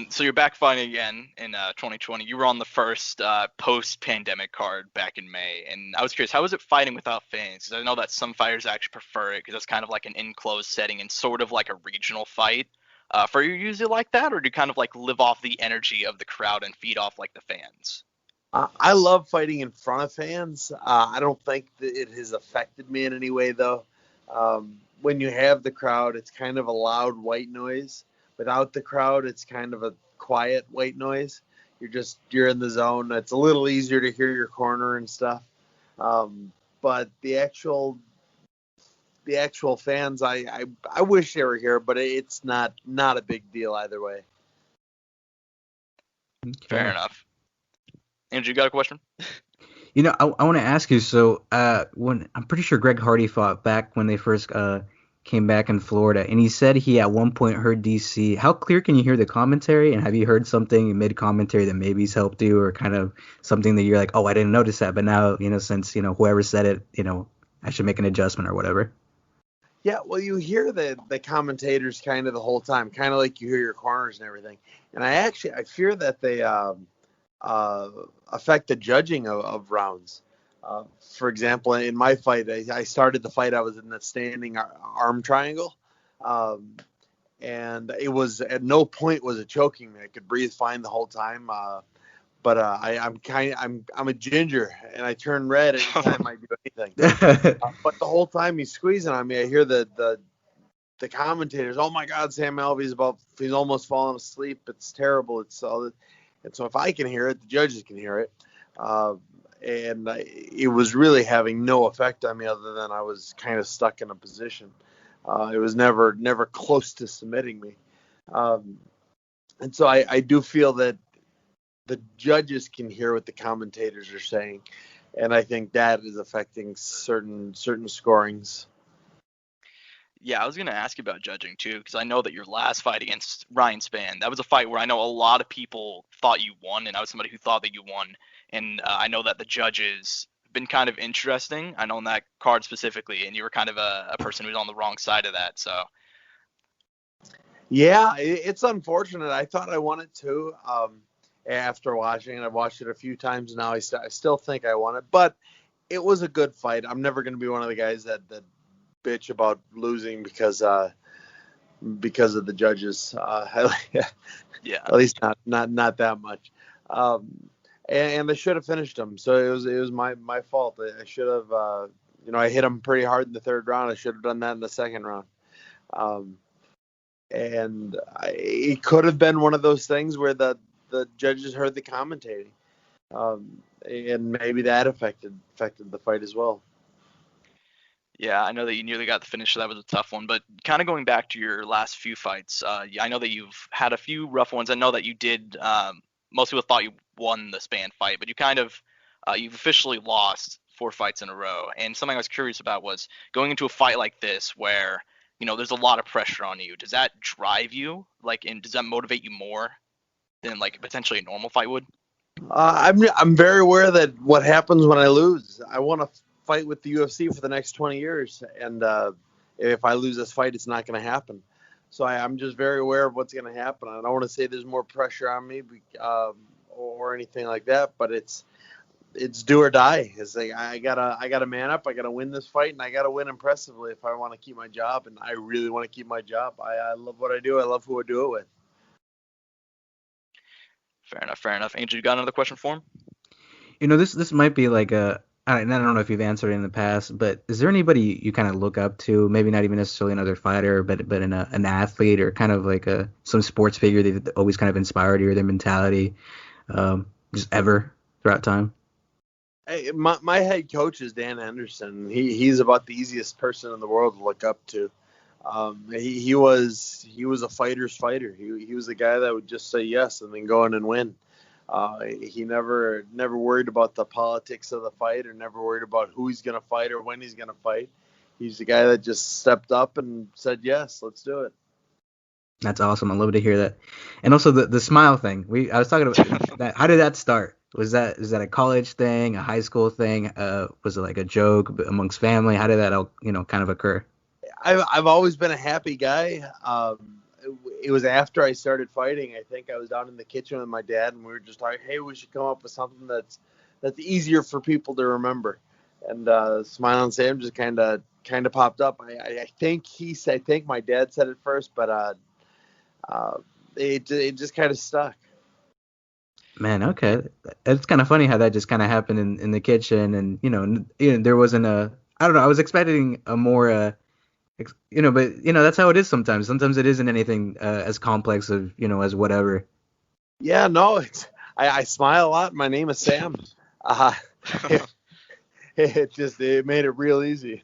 So you're back fighting again in 2020. You were on the first post-pandemic card back in May, and I was curious, how was it fighting without fans? Because I know that some fighters actually prefer it because it's kind of like an enclosed setting and sort of like a regional fight. For you, usually like that, or do you kind of like live off the energy of the crowd and feed off like the fans? I love fighting in front of fans. I don't think that it has affected me in any way, though. When you have the crowd, it's kind of a loud white noise. Without the crowd, it's kind of a quiet white noise. You're in the zone. It's a little easier to hear your corner and stuff. But the actual fans, I wish they were here, but it's not a big deal either way. Fair enough. Andrew, you got a question? I want to ask you. So, when I'm pretty sure Greg Hardy fought back when they first came back in Florida, and he said he at one point heard DC. How clear can you hear the commentary? And have you heard something mid commentary that maybe's helped you, or kind of something that you're like, oh, I didn't notice that, but now since whoever said it, I should make an adjustment or whatever. Yeah, well, you hear the commentators kind of the whole time, kind of like you hear your corners and everything. And I fear that they affect the judging of rounds. For example, in my fight, I started the fight. I was in the standing arm triangle, and it was at no point was it choking me. I could breathe fine the whole time. But I'm a ginger, and I turn red anytime I do anything. But the whole time he's squeezing on me, I hear the commentators. Oh my God, Sam Alvey he's almost falling asleep. It's terrible. It's all. And so if I can hear it, the judges can hear it. And it was really having no effect on me other than I was kind of stuck in a position. It was never close to submitting me. And so I do feel that the judges can hear what the commentators are saying. And I think that is affecting certain scorings. Yeah, I was going to ask you about judging too, because I know that your last fight against Ryan Spann, that was a fight where I know a lot of people thought you won, and I was somebody who thought that you won. And I know that the judges have been kind of interesting. I know in that card specifically, and you were kind of a person who was on the wrong side of that. So. Yeah, it's unfortunate. I thought I won it too. After watching it, I've watched it a few times now. I still think I won it, but it was a good fight. I'm never going to be one of the guys that bitch about losing because of the judges. Yeah. At least not that much. And I should have finished him. So it was my fault. I should have. I hit him pretty hard in the third round. I should have done that in the second round. And it could have been one of those things where the judges heard the commentating, and maybe that affected the fight as well. Yeah, I know that you nearly got the finish, so that was a tough one. But kind of going back to your last few fights, I know that you've had a few rough ones. I know that you did. Most people thought you won the Spann fight, but you've officially lost 4 fights in a row. And something I was curious about was going into a fight like this, where there's a lot of pressure on you. Does that drive you? And does that motivate you more than potentially a normal fight would? I'm very aware that what happens when I lose. I want to fight with the UFC for the next 20 years, and if I lose this fight, it's not going to happen. So I'm just very aware of what's going to happen. I don't want to say there's more pressure on me or anything like that, but it's do or die. It's like I gotta man up. I gotta win this fight, and I gotta win impressively if I want to keep my job. And I really want to keep my job. I love what I do. I love who I do it with. Fair enough. Angel, you got another question for him? This might be like I don't know if you've answered it in the past, but is there anybody you kind of look up to? Maybe not even necessarily another fighter, but an athlete or kind of like some sports figure that always kind of inspired you or their mentality, just ever throughout time? Hey, my head coach is Dan Henderson. He's about the easiest person in the world to look up to. He was a fighter's fighter. He was the guy that would just say yes and then go in and win. He never worried about the politics of the fight, or never worried about who he's going to fight or when he's going to fight. He's the guy that just stepped up and said, yes, let's do it. That's awesome. I love to hear that. And also the smile thing. I was talking about that. How did that start? Was that a college thing, a high school thing? Was it like a joke amongst family? How did that all, kind of occur? I've always been a happy guy. it was after I started fighting. I think I was down in the kitchen with my dad, and we were just talking, hey, we should come up with something that's easier for people to remember. And Smiling Sam just kind of popped up. I think my dad said it first, but it just kind of stuck. Man, okay. It's kind of funny how that just kind of happened in the kitchen, and there wasn't I don't know. I was expecting a more but that's how it is sometimes. Sometimes it isn't anything as complex of as whatever. Yeah, no, I smile a lot. My name is Sam. It made it real easy.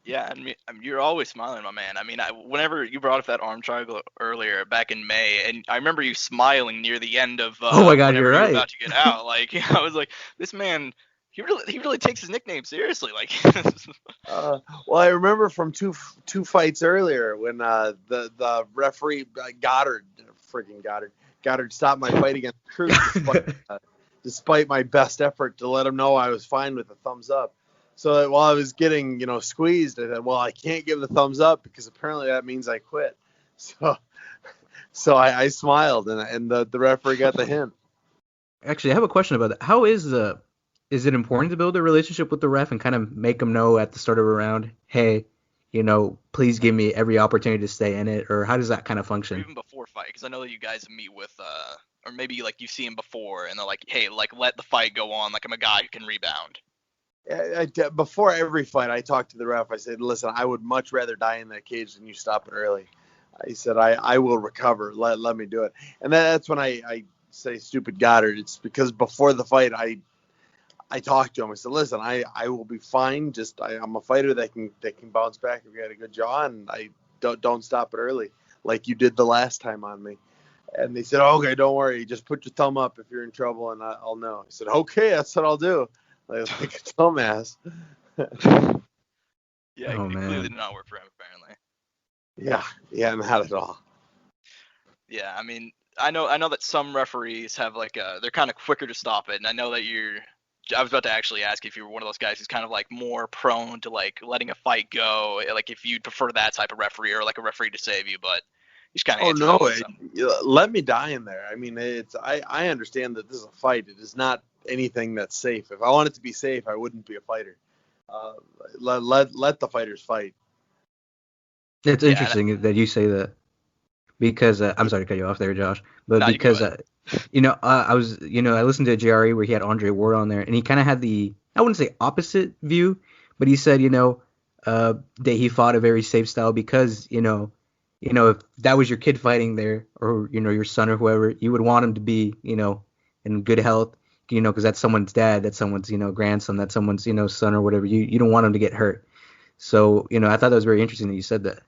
Yeah, I mean, you're always smiling, my man. I mean, whenever you brought up that arm triangle earlier back in May, and I remember you smiling near the end of Oh my God, whenever you're you were right. about to get out. Like, I was like, this man, he really takes his nickname seriously. Like, well, I remember from two fights earlier when the referee Goddard stopped my fight against Cruz despite my best effort to let him know I was fine with the thumbs up. So while I was getting squeezed, I said, well, I can't give the thumbs up because apparently that means I quit. So I smiled, and the referee got the hint. Actually, I have a question about that. How is it important to build a relationship with the ref and kind of make them know at the start of a round, hey, please give me every opportunity to stay in it, or how does that kind of function? Or even before fight, because I know that you guys meet with, or maybe like you see him before, and they're like, hey, like let the fight go on. Like I'm a guy who can rebound. Before every fight, I talked to the ref. I said, listen, I would much rather die in that cage than you stop it early. I said, I will recover. Let me do it. And that's when I say stupid Goddard. It's because before the fight, I talked to him. I said, listen, I will be fine. Just I'm a fighter that can bounce back if you had a good jaw, and I don't stop it early like you did the last time on me. And they said, okay, don't worry. Just put your thumb up if you're in trouble, and I'll know. I said, okay, that's what I'll do. Like a dumbass. Yeah, Oh, it man. clearly did not work for him, apparently. Yeah, not at all. Yeah, I mean, I know that some referees have like they're kind of quicker to stop it, and I know that I was about to actually ask if you were one of those guys who's kind of like more prone to like letting a fight go, like if you'd prefer that type of referee or like a referee to save you, but you just kind of answer that one. So. Let me die in there. I mean, I understand that this is a fight. It is not anything that's safe. If I wanted to be safe, I wouldn't be a fighter. Let the fighters fight. It's interesting that you say that because I'm sorry to cut you off there, Josh, but because I was I listened to a JRE where he had Andre Ward on there, and he kind of had I wouldn't say opposite view, but he said that he fought a very safe style because if that was your kid fighting there, or your son or whoever, you would want him to be in good health, because that's someone's dad, that's someone's grandson, that's someone's son or whatever. You don't want him to get hurt. So I thought that was very interesting that you said that.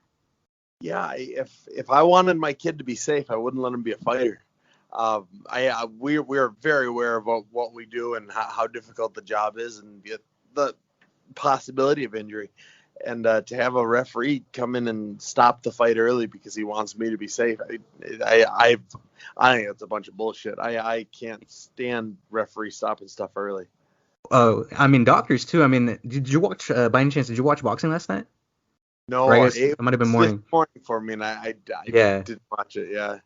Yeah, if I wanted my kid to be safe, I wouldn't let him be a fighter. We're very aware of what we do and how difficult the job is and the possibility of injury. And to have a referee come in and stop the fight early because he wants me to be safe, I think that's a bunch of bullshit. I can't stand referees stopping stuff early. Oh, I mean doctors too. I mean, did you watch by any chance? Did you watch boxing last night? No, it might have been morning. For me, and I didn't watch it. Yeah.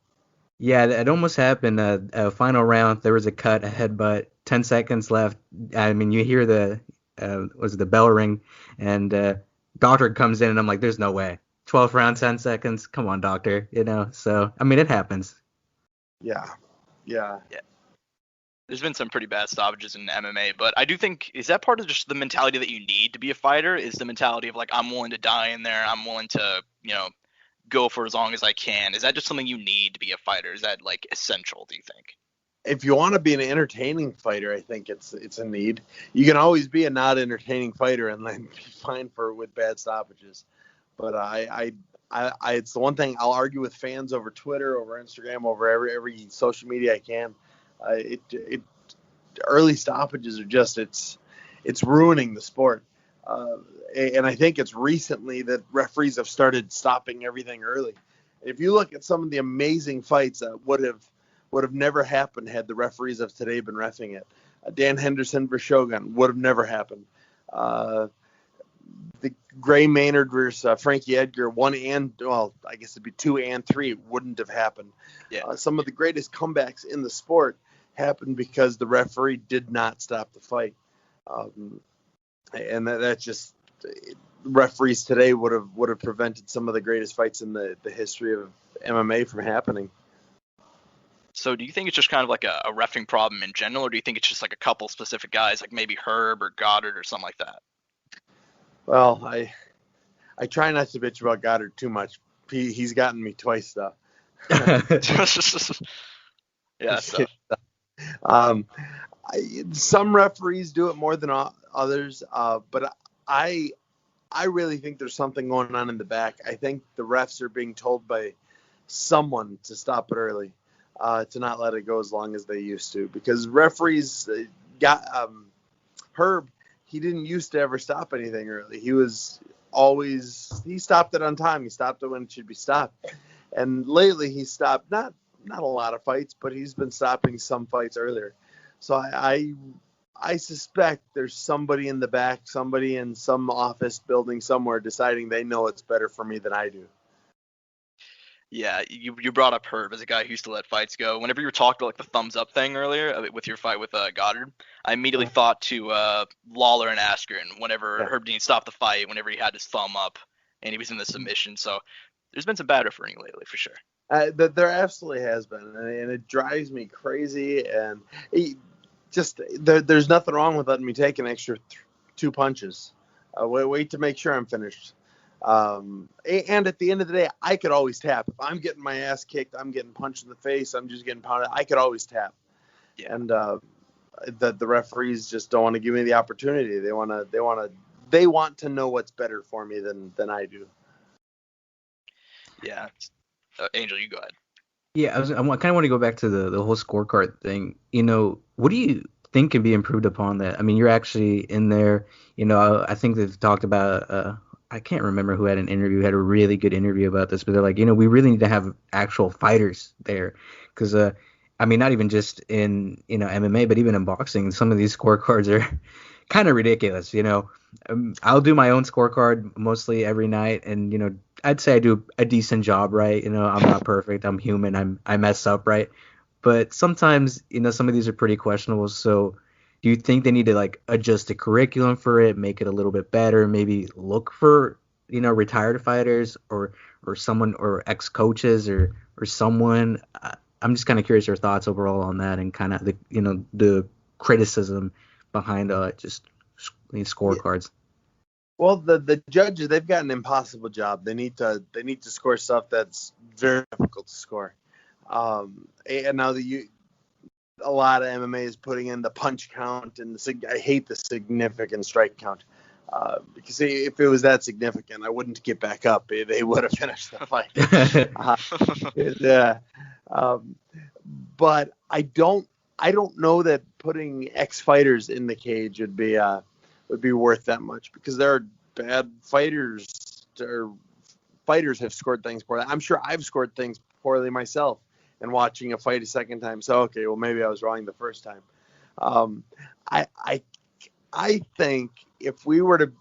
Yeah, it almost happened. Final round, there was a cut, a headbutt, 10 seconds left. I mean, you hear the bell ring, and doctor comes in, and I'm like, there's no way. 12th round, 10 seconds. Come on, doctor. So I mean, it happens. Yeah. There's been some pretty bad stoppages in MMA, but I do think, is that part of just the mentality that you need to be a fighter? Is the mentality of like, I'm willing to die in there, I'm willing to, go for as long as I can? Is that just something you need to be a fighter? Is that like essential, do you think? If you want to be an entertaining fighter, I think it's a need. You can always be a not entertaining fighter and then be fine with bad stoppages. But it's the one thing I'll argue with fans over Twitter, over Instagram, over every social media I can. Early stoppages are just it's ruining the sport. And I think it's recently that referees have started stopping everything early. If you look at some of the amazing fights that would have never happened had the referees of today been reffing it. Dan Henderson versus Shogun would have never happened. the Gray Maynard versus Frankie Edgar, I guess it'd be 2 and 3 wouldn't have happened. Yeah. Some of the greatest comebacks in the sport happened because the referee did not stop the fight. And that's just referees today would have prevented some of the greatest fights in the history of MMA from happening. So do you think it's just kind of like a reffing problem in general, or do you think it's just like a couple specific guys, like maybe Herb or Goddard or something like that? Well, I try not to bitch about Goddard too much. He's gotten me twice though. Yeah. So. Some referees do it more than others, but I really think there's something going on in the back. I think the refs are being told by someone to stop it early, to not let it go as long as they used to. Because referees got Herb, he didn't used to ever stop anything early. He stopped it on time. He stopped it when it should be stopped. And lately he stopped not a lot of fights, but he's been stopping some fights earlier. So I suspect there's somebody in the back, somebody in some office building somewhere deciding they know it's better for me than I do. Yeah, you brought up Herb as a guy who used to let fights go. Whenever you were talking like the thumbs up thing earlier with your fight with Goddard, I immediately thought to Lawler and Askren whenever Herb Dean stopped the fight, whenever he had his thumb up and he was in the submission. So there's been some bad refereeing lately for sure. There absolutely has been, and it drives me crazy. And there's nothing wrong with letting me take an extra 2 punches. Wait to make sure I'm finished. And at the end of the day, I could always tap. If I'm getting my ass kicked, I'm getting punched in the face, I'm just getting pounded, I could always tap. Yeah. And the referees just don't want to give me the opportunity. They want to know what's better for me than I do. Yeah. Angel, you go ahead. Yeah, I kind of want to go back to the whole scorecard thing. What do you think can be improved upon that? I mean, you're actually in there. I think they've talked about. I can't remember who had an interview, had a really good interview about this, but they're like, we really need to have actual fighters there, because I mean, not even just in MMA, but even in boxing, some of these scorecards are kind of ridiculous. I'll do my own scorecard mostly every night, and I'd say I do a decent job, right? I'm not perfect. I'm human. I mess up, right? But sometimes, some of these are pretty questionable. So do you think they need to adjust the curriculum for it, make it a little bit better, maybe look for, retired fighters or someone, or ex-coaches or someone? I'm just kind of curious your thoughts overall on that, and kind of the criticism behind just these scorecards. Well, the judges, they've got an impossible job. They need to score stuff that's very difficult to score. And now a lot of MMA is putting in the punch count, and I hate the significant strike count. Because if it was that significant, I wouldn't get back up. They would have finished the fight. But I don't know that putting ex-fighters in the cage would be worth that much, because there are bad fighters, or fighters have scored things poorly. I'm sure I've scored things poorly myself, and watching a fight a second time. So, okay, well, maybe I was wrong the first time. I think it would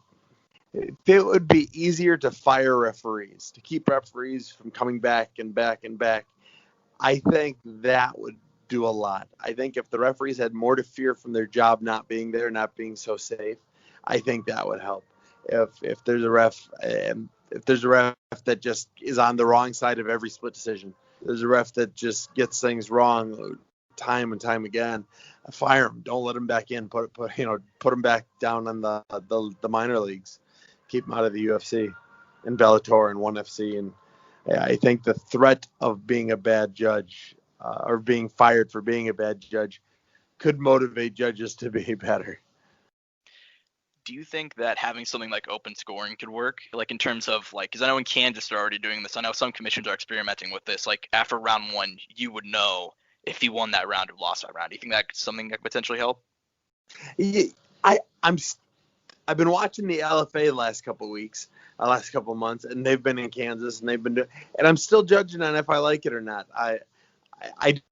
be easier to fire referees, to keep referees from coming back and back and back. I think that would do a lot. I think if the referees had more to fear from their job not being there, not being so safe, I think that would help. If there's a ref that just is on the wrong side of every split decision, there's a ref that just gets things wrong time and time again, fire him. Don't let him back in. Put him back down on the minor leagues. Keep him out of the UFC and Bellator and ONE FC. And I think the threat of being a bad judge, or being fired for being a bad judge, could motivate judges to be better. Do you think that having something like open scoring could work? In terms of because I know in Kansas they're already doing this. I know some commissions are experimenting with this. After round 1, you would know if he won that round or lost that round. Do you think that's something that could potentially help? Yeah, I've been watching the LFA last couple of months, and they've been in Kansas, and and I'm still judging on if I like it or not. I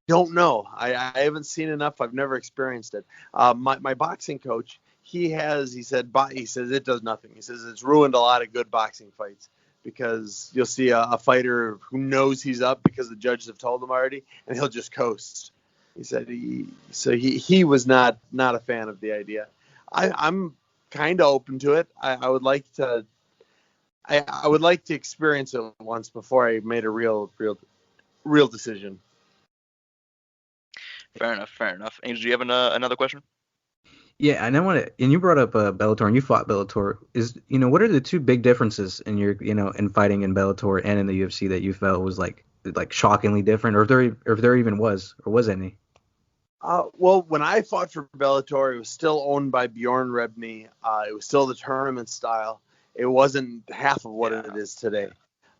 don't know. I haven't seen enough. I've never experienced it. My boxing coach, he says it does nothing. He says it's ruined a lot of good boxing fights because you'll see a fighter who knows he's up because the judges have told him already, and he'll just coast. He said he was not a fan of the idea. I'm kind of open to it. I would like to experience it once before I made a real decision. Fair enough. Angel, do you have another question? Yeah, and and you brought up Bellator, and you fought Bellator. What are the two big differences in your, in fighting in Bellator and in the UFC that you felt was like shockingly different, or if there even was, or was any? Well, when I fought for Bellator, it was still owned by Bjorn Rebney. It was still the tournament style. It wasn't half of what it is today.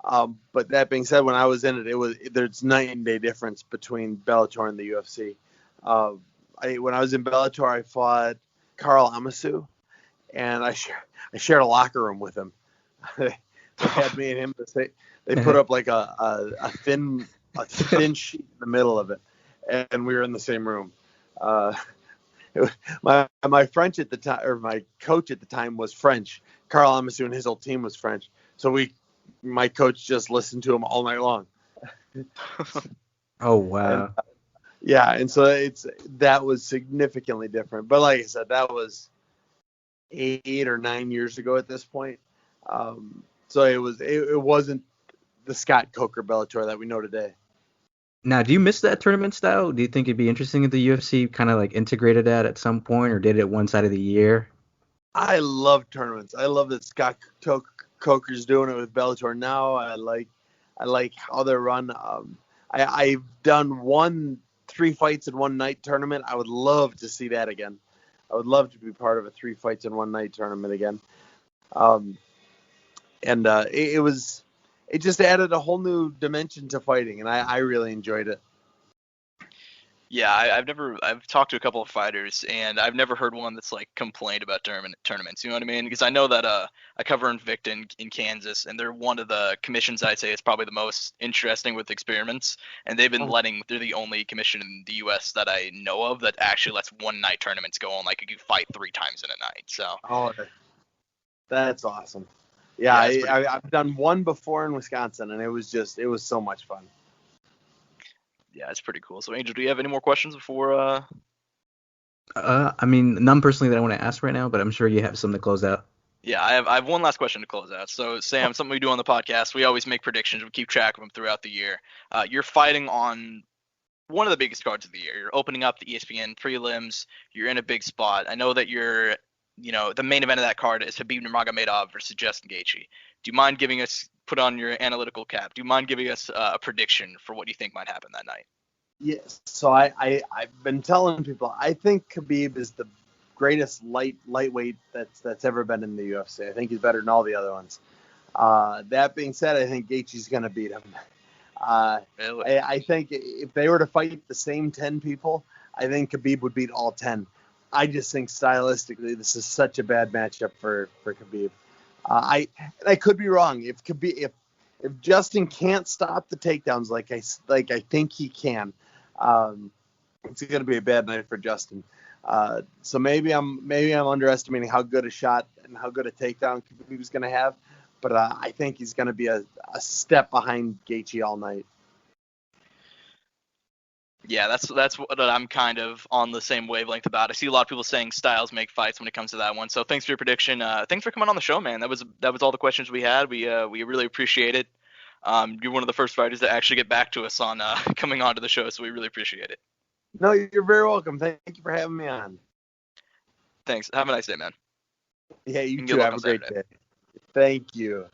But that being said, when I was in it, there's night and day difference between Bellator and the UFC. When I was in Bellator, I fought Carl Amasu, and I shared a locker room with him. They had me and him to say they put up like a thin sheet in the middle of it, and we were in the same room. My French at the time, or my coach at the time, was French. Carl Amasu and his whole team was French, so my coach just listened to him all night long. Oh wow. And so that was significantly different. But like I said, that was 8 or 9 years ago at this point. So it wasn't the Scott Coker Bellator that we know today. Now, do you miss that tournament style? Do you think it'd be interesting if the UFC kind of like integrated that at some point, or did it one side of the year? I love tournaments. I love that Scott Coker's doing it with Bellator now. I like how they're run. I've done 3 fights in one night tournament. I would love to see that again. I would love to be part of a 3 fights in one night tournament again. It just added a whole new dimension to fighting, and I really enjoyed it. Yeah, I've talked to a couple of fighters, and I've never heard one that's like complained about tournaments. You know what I mean? Because I know that I cover Invicta in Kansas, and they're one of the commissions I'd say is probably the most interesting with experiments, and they're the only commission in the U.S. that I know of that actually lets one night tournaments go on, like you fight 3 times in a night. So. That's awesome. Yeah, I've done one before in Wisconsin, and it was so much fun. Yeah, it's pretty cool. So, Angel, do you have any more questions before? I mean, none personally that I want to ask right now, but I'm sure you have something to close out. Yeah, I have one last question to close out. So, Sam, something we do on the podcast, we always make predictions. We keep track of them throughout the year. You're fighting on one of the biggest cards of the year. You're opening up the ESPN prelims. You're in a big spot. I know that the main event of that card is Khabib Nurmagomedov versus Justin Gaethje. Do you mind put on your analytical cap? Do you mind giving us a prediction for what you think might happen that night? Yes. So I've been telling people I think Khabib is the greatest lightweight that's ever been in the UFC. I think he's better than all the other ones. That being said, I think Gaethje's going to beat him. Really? I think if they were to fight the same 10 people, I think Khabib would beat all 10. I just think stylistically this is such a bad matchup for Khabib. I could be wrong. If Justin can't stop the takedowns like I think he can, it's going to be a bad night for Justin. So maybe I'm underestimating how good a shot and how good a takedown Khabib's going to have, but I think he's going to be a step behind Gaethje all night. Yeah, that's what I'm kind of on the same wavelength about. I see a lot of people saying styles make fights when it comes to that one. So thanks for your prediction. Thanks for coming on the show, man. That was all the questions we had. We really appreciate it. You're one of the first fighters to actually get back to us on coming on to the show, so we really appreciate it. No, you're very welcome. Thank you for having me on. Thanks. Have a nice day, man. Yeah, you too. Have a great day. Thank you.